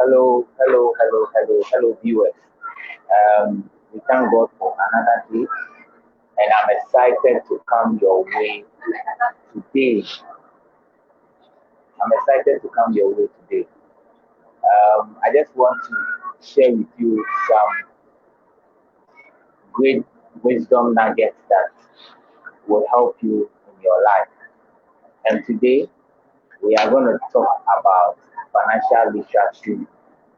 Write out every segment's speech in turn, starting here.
Hello, viewers. We thank God for another day, and I'm excited to come your way today. I'm excited to come your way today. I just want to share with you some great wisdom nuggets that will help you in your life. And today, we are going to talk about financial literacy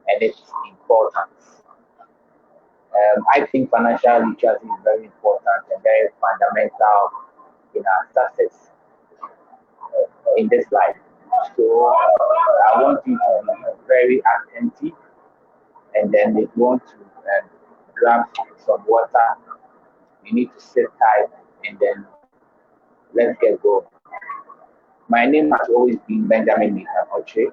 and its importance. I think financial literacy is very important and very fundamental in our success in this life. So I want you to be very attentive, and then if you want to grab some water, you need to sit tight, and then let's get going. My name has always been Benjamin Nathan Oche,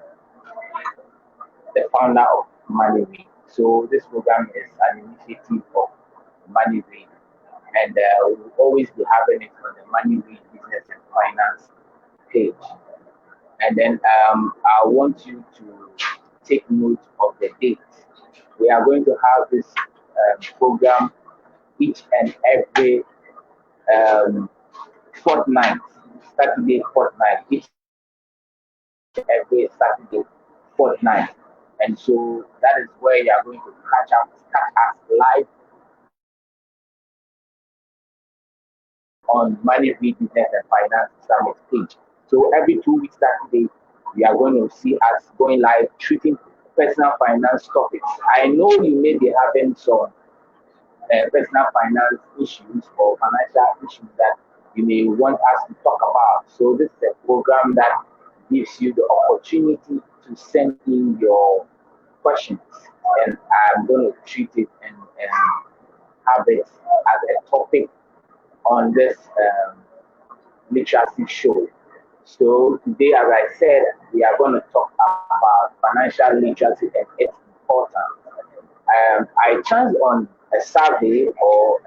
the founder of Money Read. So this program is an initiative of Money Read, and we will always be having it on the Money Read Business and Finance page. And then I want you to take note of the date. We are going to have this program each and every um, fortnight, Saturday fortnight, each every Saturday fortnight. And so that is where you are going to catch us live on Money Read Business and Finance Summit page. So every 2 weeks Saturday, we are going to see us going live treating personal finance topics. I know you may be having some personal finance issues or financial issues that you may want us to talk about. So this is a program that gives you the opportunity to send in your questions, and I'm going to treat it and have it as a topic on this literacy show. So today, as I said, we are going to talk about financial literacy and its importance. I chanced on a survey or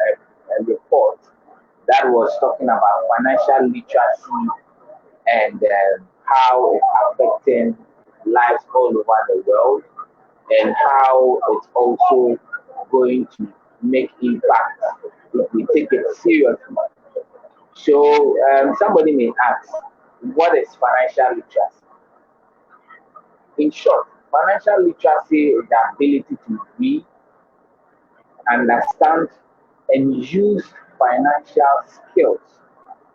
a report that was talking about financial literacy and how it's affecting lives all over the world, and how it's also going to make impact if we take it seriously. So somebody may ask, what is financial literacy? In short, financial literacy is the ability to read, understand, and use financial skills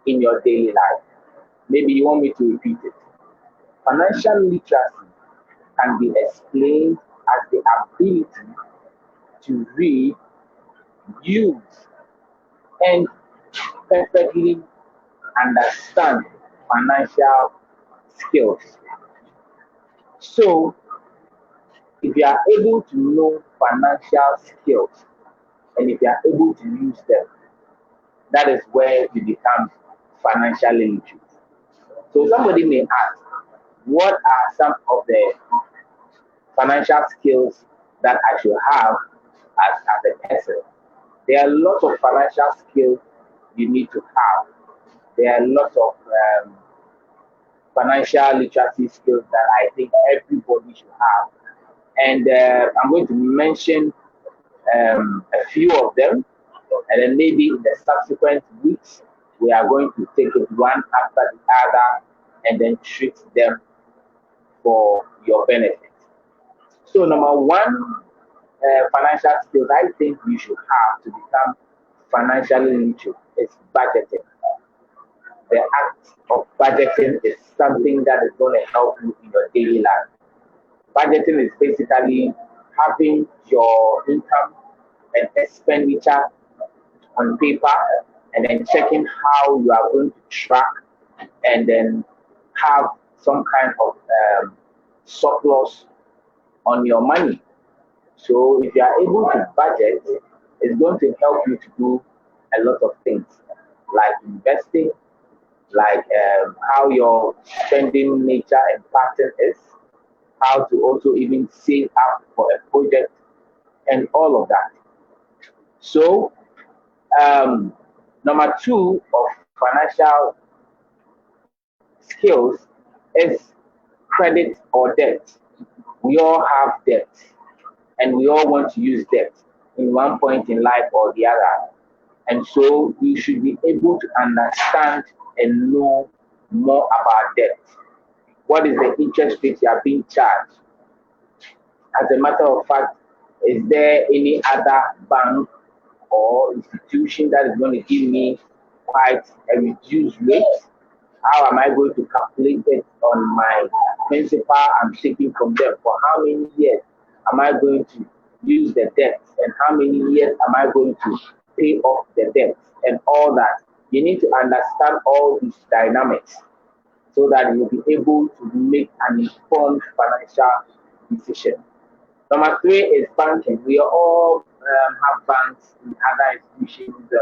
in your daily life. Maybe you want me to repeat it. Financial literacy can be explained as the ability to read, use, and perfectly understand financial skills. So, if you are able to know financial skills and if you are able to use them, that is where you become financially literate. So, somebody may ask, what are some of the financial skills that I should have as a person? There are lots of financial skills you need to have. There are lots of financial literacy skills that I think everybody should have. And I'm going to mention a few of them, and then maybe in the subsequent weeks, we are going to take it one after the other and then treat them for your benefit. So, number one, financial skills I think you should have to become financially literate is budgeting. The act of budgeting is something that is going to help you in your daily life. Budgeting is basically having your income and expenditure on paper, and then checking how you are going to track and then have some kind of surplus on your money. So if you are able to budget, it's going to help you to do a lot of things like investing, like how your spending nature and pattern is, how to also even save up for a project, and all of that. So, um, number two of financial skills is credit or debt. We all have debt, and we all want to use debt in one point in life or the other. And so you should be able to understand and know more about debt. What is the interest rate you are being charged? As a matter of fact, is there any other bank or institution that is going to give me quite a reduced rate? How am I going to calculate it on my principal I'm taking from them? For how many years am I going to use the debt? And how many years am I going to pay off the debt? And all that. You need to understand all these dynamics so that you'll be able to make an informed financial decision. Number three is banking. We all have banks in other institutions.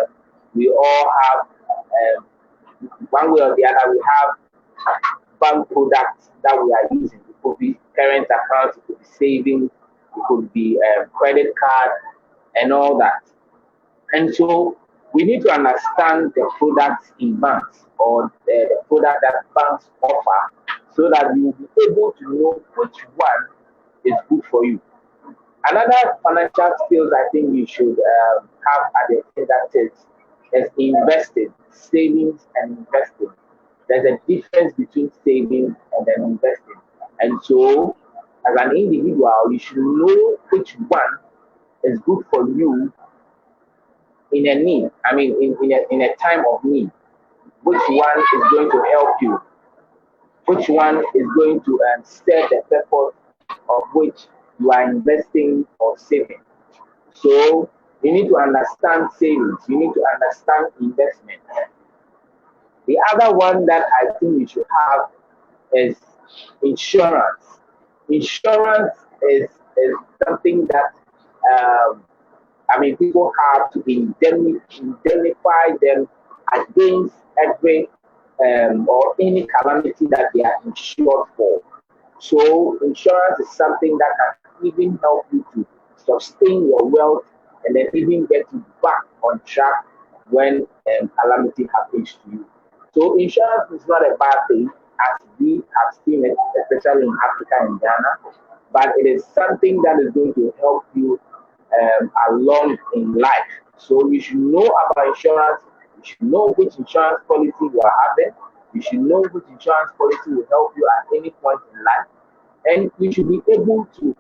We all have, one way or the other, we have bank products that we are using. It could be current accounts, it could be savings, it could be credit card, and all that. And so we need to understand the products in banks or the product that banks offer so that you will be able to know which one is good for you. Another financial skills I think you should have at the fingertips is investing, savings and investing. There's a difference between saving and then investing. And so, as an individual, you should know which one is good for you in a need. I mean, in a time of need. Which one is going to help you? Which one is going to serve the purpose of which you are investing or saving? So you need to understand savings. You need to understand investment. The other one that I think you should have is insurance. Insurance is something that people have to indemnify them against every or any calamity that they are insured for. So insurance is something that can even help you to sustain your wealth and then even get you back on track when calamity happens to you. So insurance is not a bad thing as we have seen it, especially in Africa and Ghana, but it is something that is going to help you along in life. So you should know about insurance. You should know which insurance policy you are having. You should know which insurance policy will help you at any point in life. And you should be able to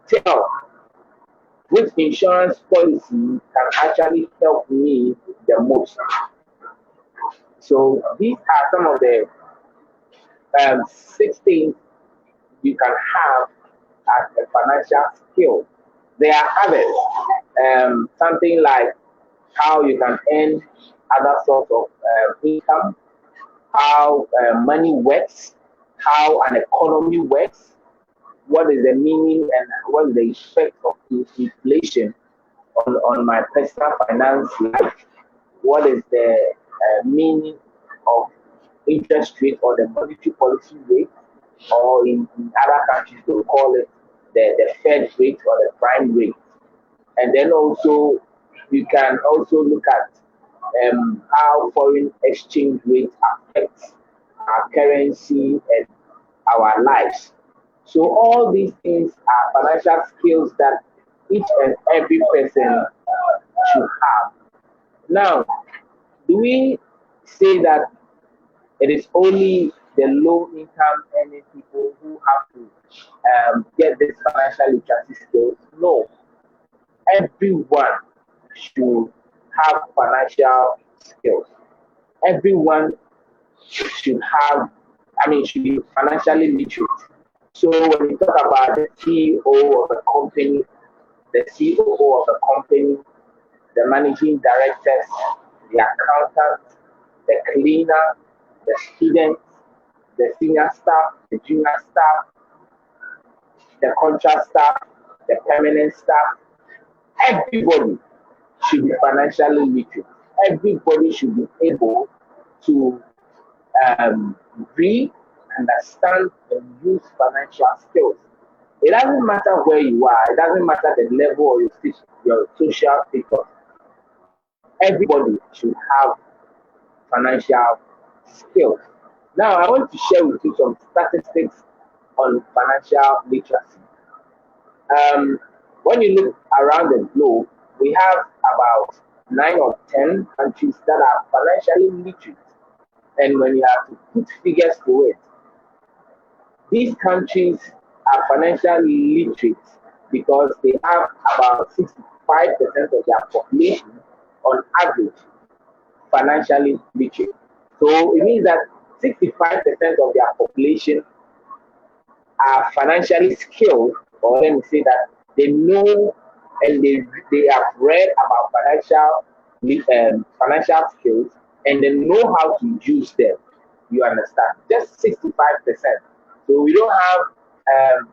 tell which insurance policy can actually help me the most. So these are some of the 6 things you can have as a financial skill. There are others, something like how you can earn other sorts of income, how money works, how an economy works, what is the meaning and what is the effect of inflation on my personal finance life, what is the meaning of interest rate or the monetary policy rate, or in other countries they will call it the Fed rate or the prime rate. And then also you can also look at how foreign exchange rate affects our currency and our lives. So all these things are financial skills that each and every person should have. Now, do we say that it is only the low income earning people who have to get this financial literacy skills? No, everyone should have financial skills. Everyone should have, should be financially literate. So when we talk about the CEO of a company, the COO of a company, the managing directors, the accountant, the cleaner, the students, the senior staff, the junior staff, the contract staff, the permanent staff, everybody should be financially literate. Everybody should be able to read, understand, and use financial skills. It doesn't matter where you are, it doesn't matter the level of your social status. Everybody should have financial skills. Now, I want to share with you some statistics on financial literacy. um, when you look around the globe, we have about 9 or 10 countries that are financially literate. And when you have to put figures to it, these countries are financially literate because they have about 65% of their population on average financially literate. So it means that 65% of their population are financially skilled, or let me say that they know and they have read about financial skills, and they know how to use them. You understand? Just 65%. So we don't have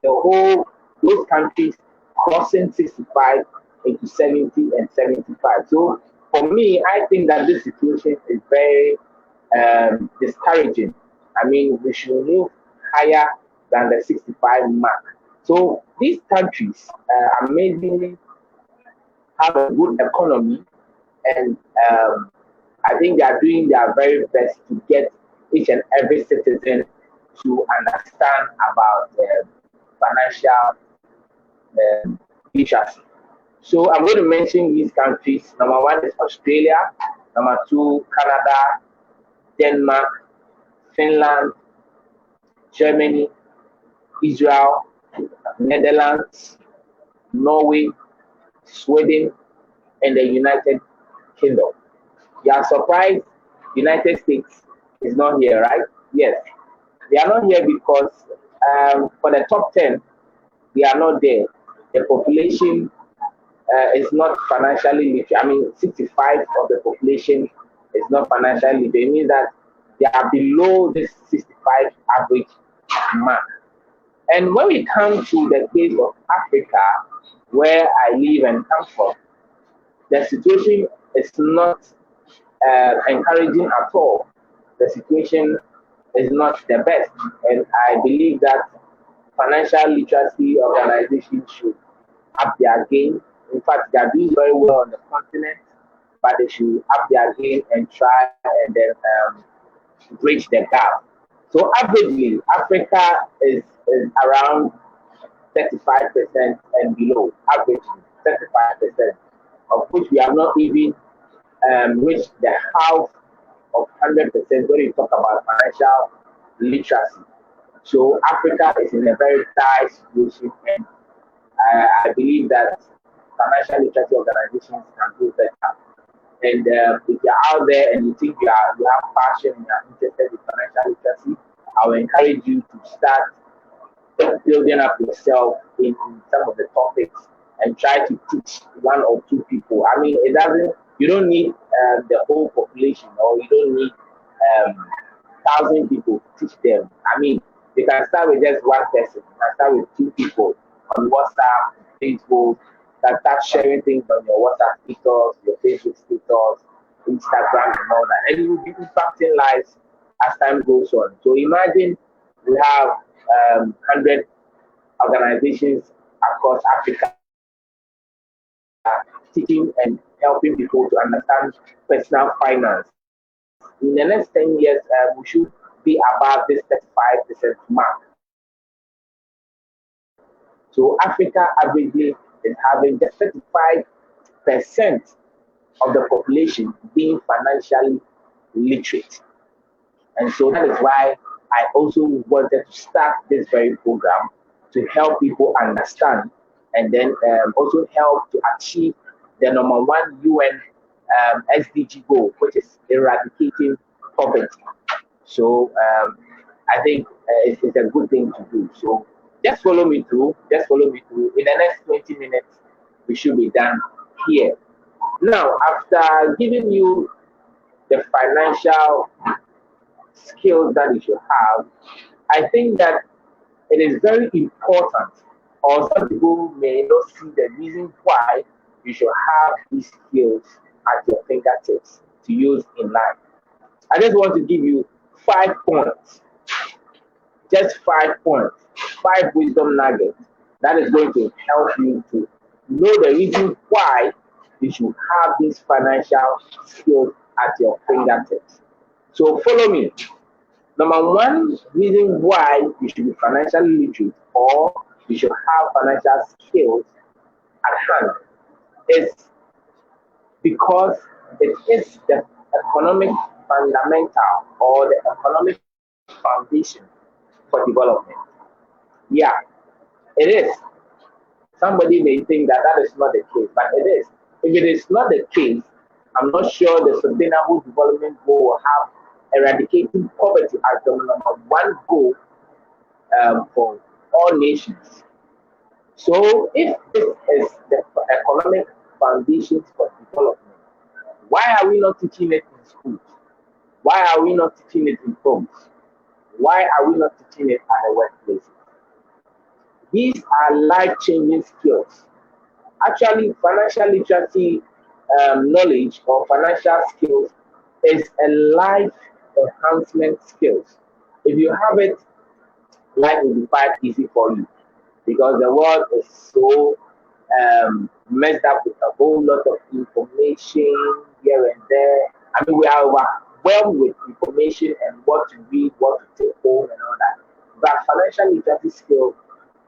the whole those countries crossing 65 into 70 and 75. So for me, I think that this situation is very discouraging. I mean, we should move higher than the 65 mark. So these countries amazingly have a good economy, and I think they are doing their very best to get each and every citizen to understand about financial literacy. So I'm going to mention these countries. Number one is Australia. Number two, Canada, Denmark, Finland, Germany, Israel, Netherlands, Norway, Sweden, and the United Kingdom. You are surprised United States is not here, right? Yes. They are not here because for the top 10, they are not there. The population is not financially literate. I mean, 65 of the population is not financially literate. It means that they are below this 65 average mark. And when we come to the case of Africa, where I live and come from, the situation is not encouraging at all. The situation is not the best. And I believe that financial literacy organizations should up their game. In fact, they are doing very well on the continent, but they should up their game and try and then bridge the gap. So averagely, Africa is around 35% and below, averagely 35%, of which we have not even reached the half of 100% when you talk about financial literacy. So Africa is in a very tight situation, and I believe that financial literacy organizations can do better. And if you're out there and you think you have passion and you're interested in financial literacy, I will encourage you to start building up yourself in some of the topics and try to teach one or two people. I mean, it doesn't. You don't need the whole population, or you don't need 1,000 people to teach them. I mean, you can start with just one person. You can start with two people on WhatsApp, Facebook. You can start sharing things on your WhatsApp status, your Facebook status, Instagram, and all that. And you will be impacting lives as time goes on. So imagine we have 100 organizations across Africa teaching and helping people to understand personal finance. In the next 10 years, we should be above this 35% mark. So Africa averagely is having just 35% of the population being financially literate. And so that is why I also wanted to start this very program to help people understand, and then also help to achieve the number one UN SDG goal, which is eradicating poverty. So I think it's a good thing to do. So just follow me through. Just follow me through. In the next 20 minutes, we should be done here. Now, after giving you the financial skills that you should have, I think that it is very important, or some people may not see the reason why you should have these skills at your fingertips to use in life. I just want to give you 5 points, just 5 points, 5 wisdom nuggets that is going to help you to know the reason why you should have these financial skills at your fingertips. So follow me. Number one reason why you should be financially literate, or you should have financial skills at hand is because it is the economic fundamental or the economic foundation for development. Yeah, it is. Somebody may think that that is not the case, but it is. If it is not the case, I'm not sure the Sustainable Development Goal will have eradicating poverty as the number one goal for all nations. So, if this is the economic foundations for development, why are we not teaching it in schools? Why are we not teaching it in homes? Why are we not teaching it at the workplaces? These are life-changing skills. Actually, financial literacy knowledge or financial skills is a life enhancement skills. If you have it, life will be quite easy for you because the world is so messed up with a whole lot of information here and there. I mean, we are overwhelmed with information and what to read, what to take home, and all that. But financial literacy skill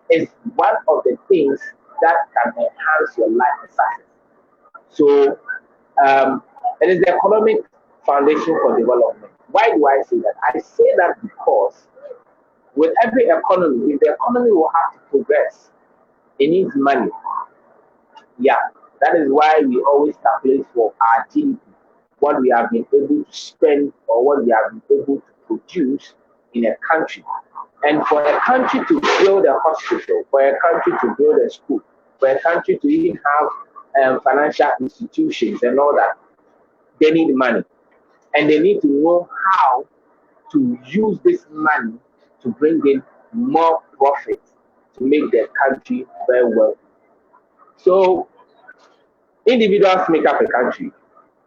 is one of the things that can enhance your life and success. So, um, it is the economic foundation for development. Why do I say that? I say that because with every economy, if the economy will have to progress, it needs money. Yeah, that is why we always calculate for our GDP, what we have been able to spend or what we have been able to produce in a country. And for a country to build a hospital, for a country to build a school, for a country to even have financial institutions and all that, they need money. And they need to know how to use this money to bring in more profit to make their country very well. So individuals make up a country,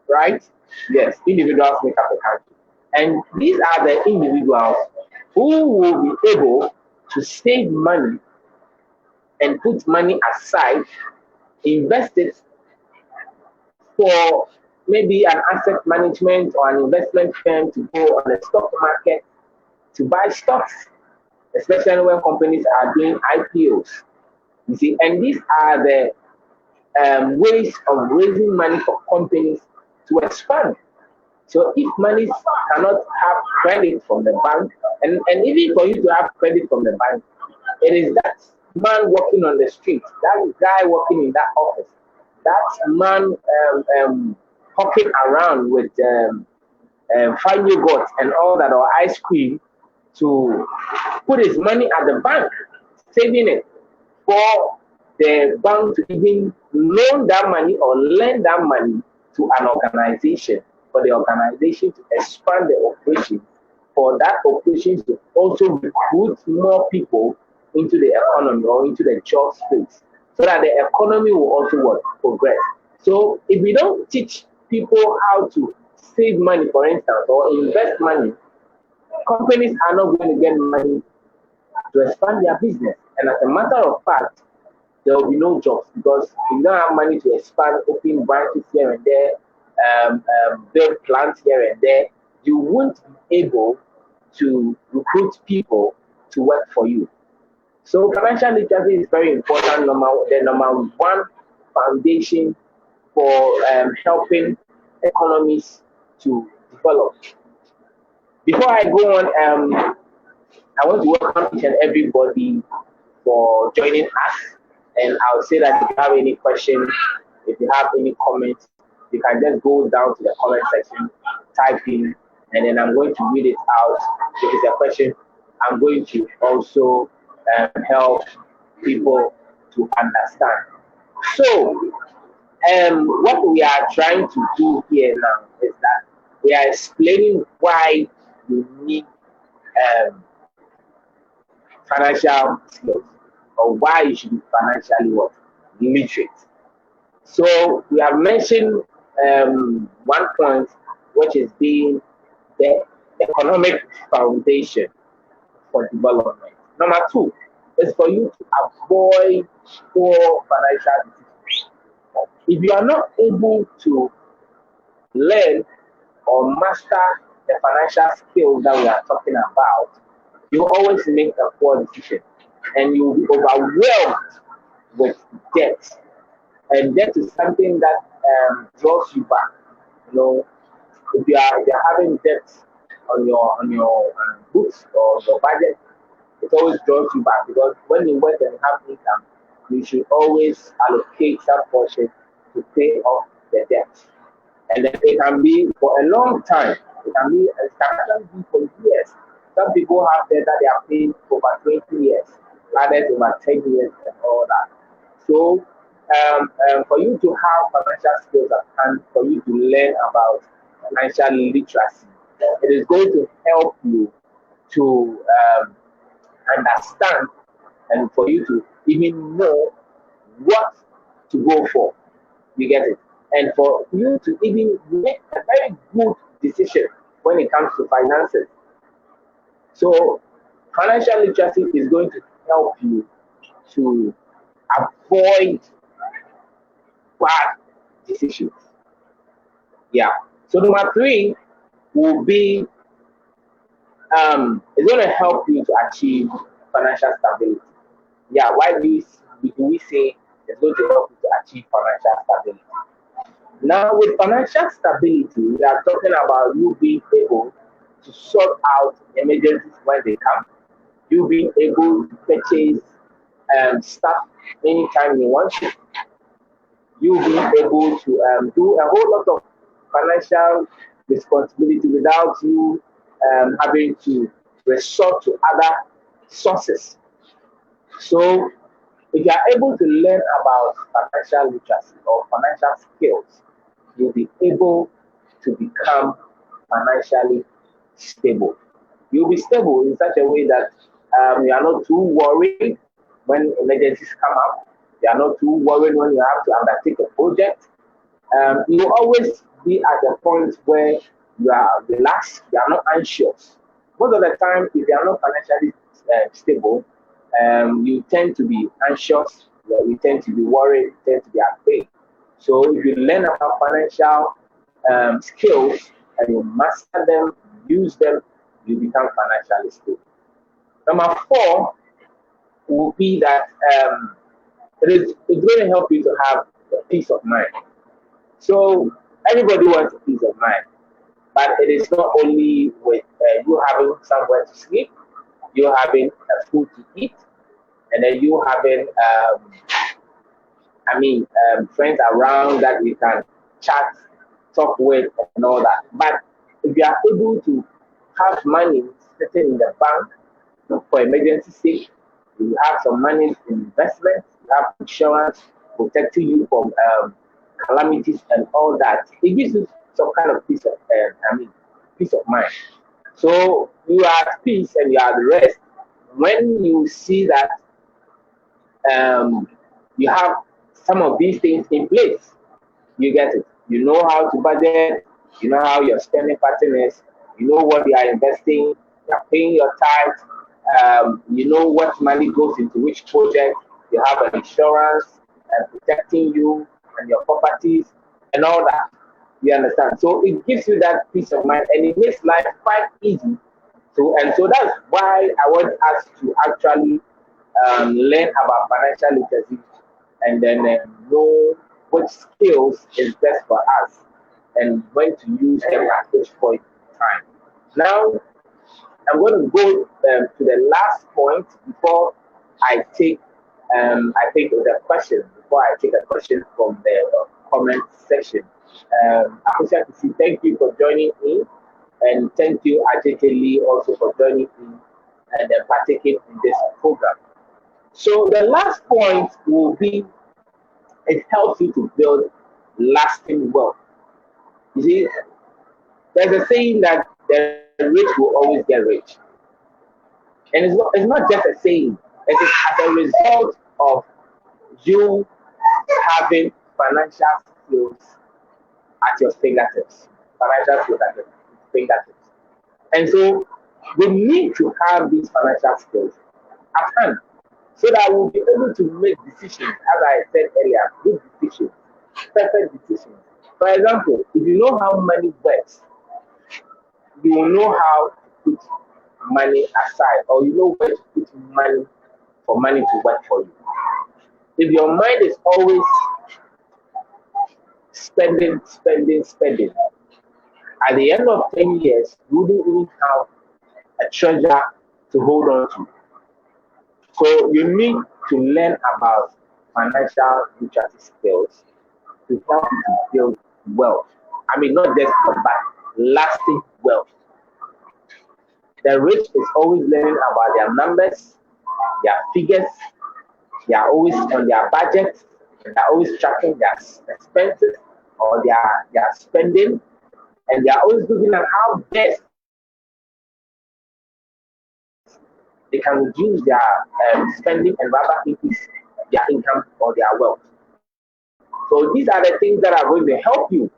right? Yes, individuals make up a country. And these are the individuals who will be able to save money and put money aside, invest it for maybe an asset management or an investment firm to go on the stock market to buy stocks, especially when companies are doing IPOs. You see, and these are the ways of raising money for companies to expand. So if money cannot have credit from the bank, and even for you to have credit from the bank, it is that man walking on the street, that guy working in that office, that man hawking around with fine yogurt and all that or ice cream to put his money at the bank, saving it for the bank to even loan that money or lend that money to an organization for the organization to expand the operation, for that operation to also recruit more people into the economy or into the job space so that the economy will also work, progress. So if we don't teach people how to save money, for instance, or invest money, companies are not going to get money to expand their business. And as a matter of fact, there will be no jobs because if you don't have money to expand, open branches here and there, build plants here and there, you won't be able to recruit people to work for you. So financial literacy is very important. The number one foundation for helping economies to develop. Before I go on, I want to welcome each and everybody for joining us. And I'll say that if you have any questions, if you have any comments, you can just go down to the comment section, type in, and then I'm going to read it out. If it's a question, I'm going to also help people to understand. So, what we are trying to do here now is that we are explaining why you need um, financial skills or why you should be financially what? Literate. So we have mentioned one point, which is being the economic foundation for development. Number two is for you to avoid poor financial decisions. If you are not able to learn or master the financial skills that we are talking about, you always make a poor decision. and you'll be overwhelmed with debt. And debt is something that draws you back. You know, if you're having debt on your books or your budget, it always draws you back because when you work and have income, you should always allocate some portion to pay off the debt. And then it can be for a long time. It can actually be for years. Some people have debt that they are paying for over 20 years, others over 10 years and all that. So for you to have financial skills at hand, for you to learn about financial literacy, it is going to help you to understand and for you to even know what to go for. You get it? And for you to even make a very good decision when it comes to finances. So, financial literacy is going to help you to avoid bad decisions. Yeah. So, number three will be it's going to help you to achieve financial stability. Yeah. Why do we say it's going to help you to achieve financial stability? Now, with financial stability, we are talking about you being able to sort out emergencies when they come, you being able to purchase stuff anytime you want to, you being able to do a whole lot of financial responsibility without you having to resort to other sources. So, if you are able to learn about financial literacy or financial skills, you'll be able to become financially stable. You'll be stable in such a way that you are not too worried when emergencies come up. You are not too worried when you have to undertake a project. You will always be at a point where you are relaxed, you are not anxious. Most of the time, if you are not financially stable, you tend to be anxious, you tend to be worried, you tend to be afraid. So if you learn about financial skills and you master them, use them, you become financially stable. Number four will be that it's going to help you to have a peace of mind. So everybody wants a peace of mind, but it is not only with you having somewhere to sleep, you having food to eat, and then you having friends around that you can chat, talk with, and all that. But if you are able to have money sitting in the bank for emergency sake, you have some money in investment, you have insurance protecting you from calamities and all that. It gives you some kind of peace of mind. So you are at peace and you are at rest when you see that um, you have some of these things in place. You get it. You know how to budget. You know how your spending pattern is. You know what you are investing. You are paying your tithe. You know what money goes into which project. You have an insurance protecting you and your properties and all that. You understand? So it gives you that peace of mind and it makes life quite easy. So that's why I want us to actually learn about financial literacy and then know what skills is best for us and when to use them at which point in time. Now, I'm going to go to the last point before I take the question, before I take a question from the comment section. I would like to say thank you for joining in, and thank you, Ajay Lee, also for joining in and partaking in this program. So the last point will be it helps you to build lasting wealth. You see, there's a saying that the rich will always get rich. And it's not just a saying, it is as a result of you having financial skills at your fingertips. Financial skills at your fingertips. And so we need to have these financial skills at hand so that we'll be able to make decisions, as I said earlier, good decisions, perfect decisions. For example, if you know how money works, you will know how to put money aside, or you know where to put money for money to work for you. If your mind is always spending, spending, spending, at the end of 10 years, you wouldn't even have a treasure to hold on to. So you need to learn about financial literacy skills to help you to build wealth. I mean, not just wealth, but lasting wealth. The rich is always learning about their numbers, their figures. They are always on their budget. They are always tracking their expenses or their spending, and they are always looking at how best they can reduce their spending and rather increase their income or their wealth. So these are the things that are going to help you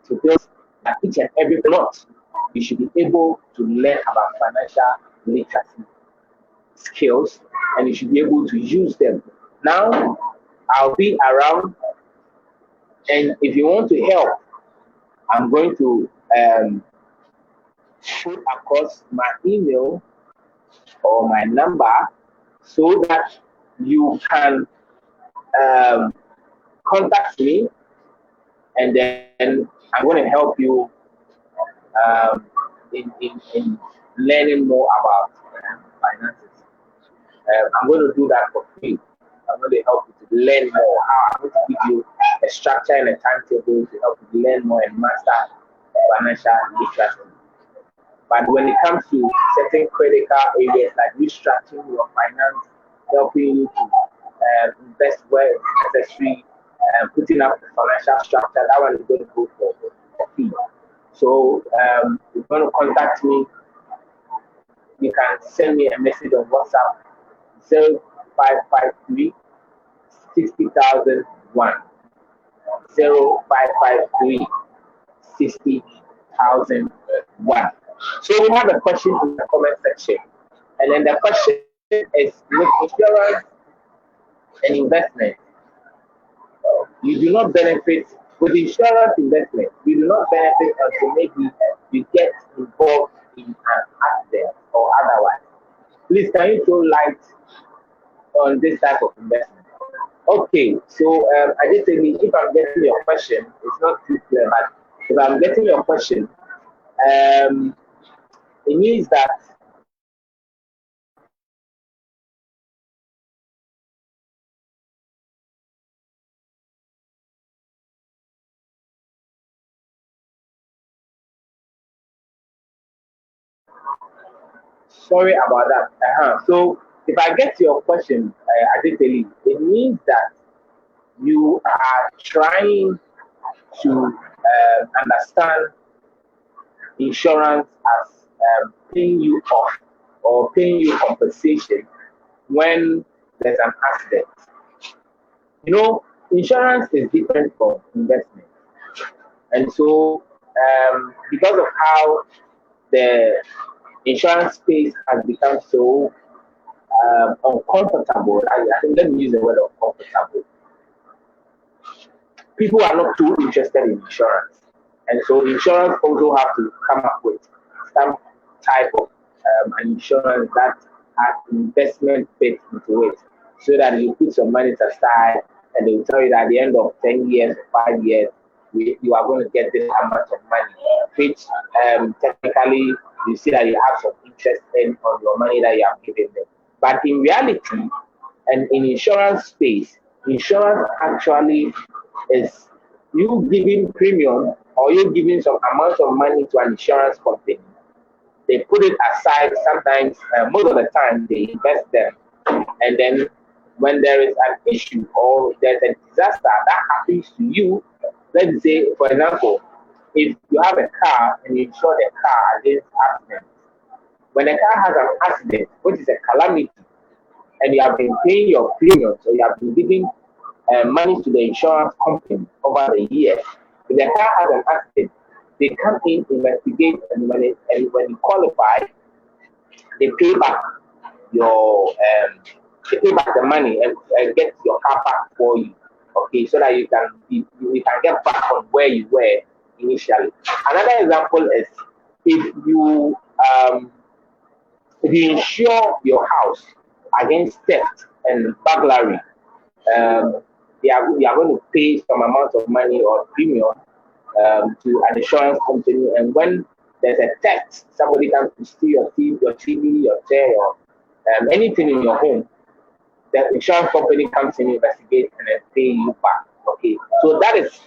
to build that each and every month. You should be able to learn about financial literacy skills and you should be able to use them. Now, I'll be around, and if you want to help, I'm going to put across my email or my number so that you can um, contact me, and then I'm going to help you um, in learning more about finances. I'm going to do that for free. I'm going to help you to learn more. I'm going to give you a structure and a timetable to help you learn more and master financial literacy. But when it comes to certain critical areas like restructuring your finance, helping you to invest where it's necessary, putting up the financial structure, that one is going to go for fee. So if you want to contact me, you can send me a message on WhatsApp 0553 60,001. 0553 60,001. So we have a question in the comment section, and then the question is: with insurance and investment, you do not benefit with insurance investment. You do not benefit until maybe you get involved in an accident or otherwise. Please, can you throw light on this type of investment? Okay, so I just say if I'm getting your question, it's not too clear, but if I'm getting your question, it means that sorry about that. So if I get your question, I did tell you, it means that you are trying to understand insurance as paying you off or paying you compensation when there's an accident. You know, insurance is different from investment. And so, because of how the insurance space has become so uncomfortable, I think let me use the word uncomfortable. People are not too interested in insurance. And so insurance also have to come up with some type of an insurance that has investment fit into it so that you put some money aside and they will tell you that at the end of 10 years or 5 years, you are going to get this amount of money, which technically you see that you have some interest in on your money that you have given them. But in reality, and in insurance space, insurance actually is you giving premium or you giving some amount of money to an insurance company. They put it aside sometimes, most of the time, they invest them. And then when there is an issue or there's a disaster that happens to you, let's say, for example, if you have a car and you insure the car against accident, when a car has an accident, which is a calamity, and you have been paying your premiums or you have been giving money to the insurance company over the years, if the car has an accident, they come in, investigate, and when you qualify, they pay back your they pay back the money and get your car back for you. Okay, so that you can get back on where you were initially. Another example is if you um, if you insure your house against theft and burglary, you are going to pay some amount of money or premium to an insurance company. And when there's a theft, somebody comes to steal your TV, your chair, or anything in your home, the insurance company comes in, investigate, and then pay you back. Okay, so that is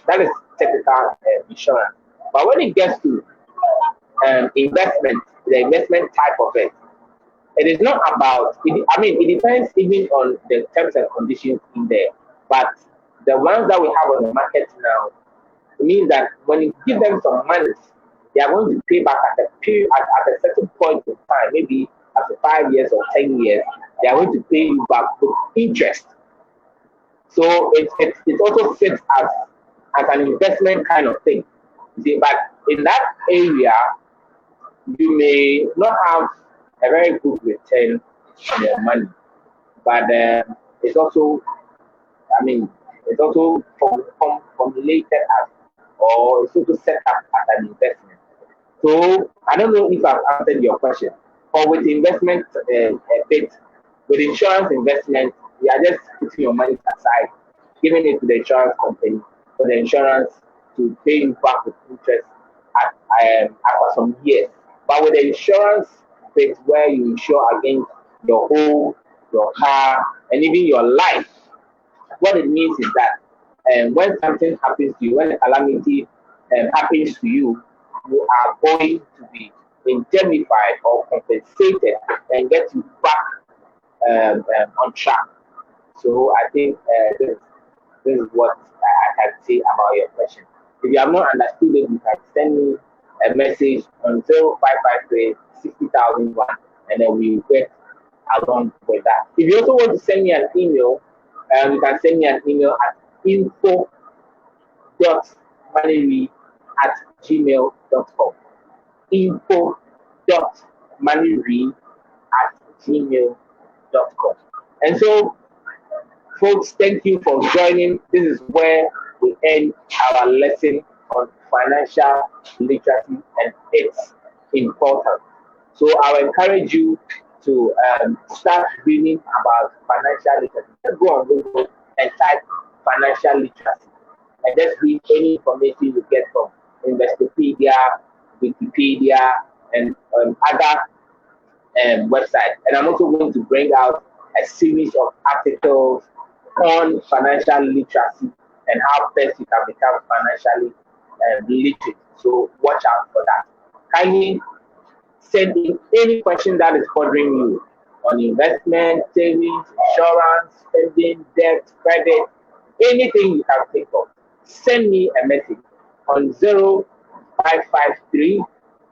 typical insurance. But when it gets to investment, the investment type of it, it is not about. I mean, it depends even on the terms and conditions in there. But the ones that we have on the market now, it means that when you give them some money, they are going to pay back at a period at a certain point in time, maybe after 5 years or 10 years, they are going to pay you back with interest. So it also sits as an investment kind of thing. See, but in that area, you may not have a very good return on your money, but it's also, I mean, it's also formulated as, or it's also set up as an investment. So I don't know if I've answered your question. Or with investment bit, with insurance investment, you are just putting your money aside, giving it to the insurance company for the insurance to pay you back with interest after some years. But with the insurance bit, where you insure against your home, your car, and even your life, what it means is that when something happens to you, when a calamity happens to you, you are going to be indemnified or compensated and get you back on track. So I think this is what I can say about your question. If you have not understood it, you can send me a message on 0553 and then we will get along with that. If you also want to send me an email, you can send me an email at info.moneyread at gmail.com. info.moneyread at gmail.com. And so, folks, thank you for joining. This is where we end our lesson on financial literacy and its importance. So I'll encourage you to start reading about financial literacy. Just go on Google and type financial literacy and just read any information you get from Investopedia, Wikipedia, and other websites. And I'm also going to bring out a series of articles on financial literacy and how best you can become financially literate. So watch out for that. Kindly send in any question that is bothering you on investment, savings, insurance, spending, debt, credit, anything you can think of. Send me a message on 0553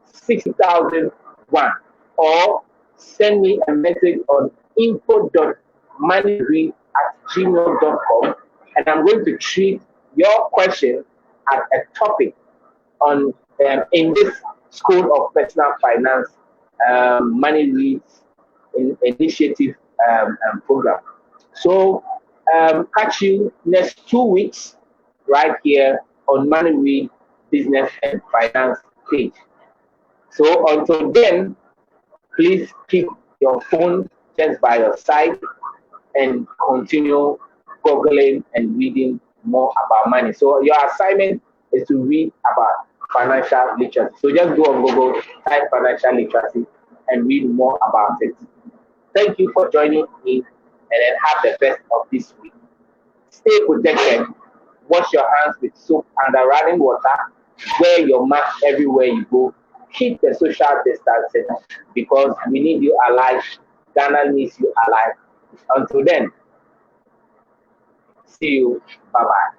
6001 or send me a message on info.moneyread at gmail.com and I'm going to treat your question as a topic on in this School of Personal Finance Money Reads Initiative program. So catch you next 2 weeks right here on Money Read Business and Finance page. So until then, please keep your phone just by your side and continue googling and reading more about money. So your assignment is to read about financial literacy. So just go on Google, type financial literacy, and read more about it. Thank you for joining me, and then have the best of this week. Stay protected. Wash your hands with soap and running water. Wear your mask everywhere you go. Keep the social distancing because we need you alive. Ghana needs you alive. Until then, see you. Bye bye.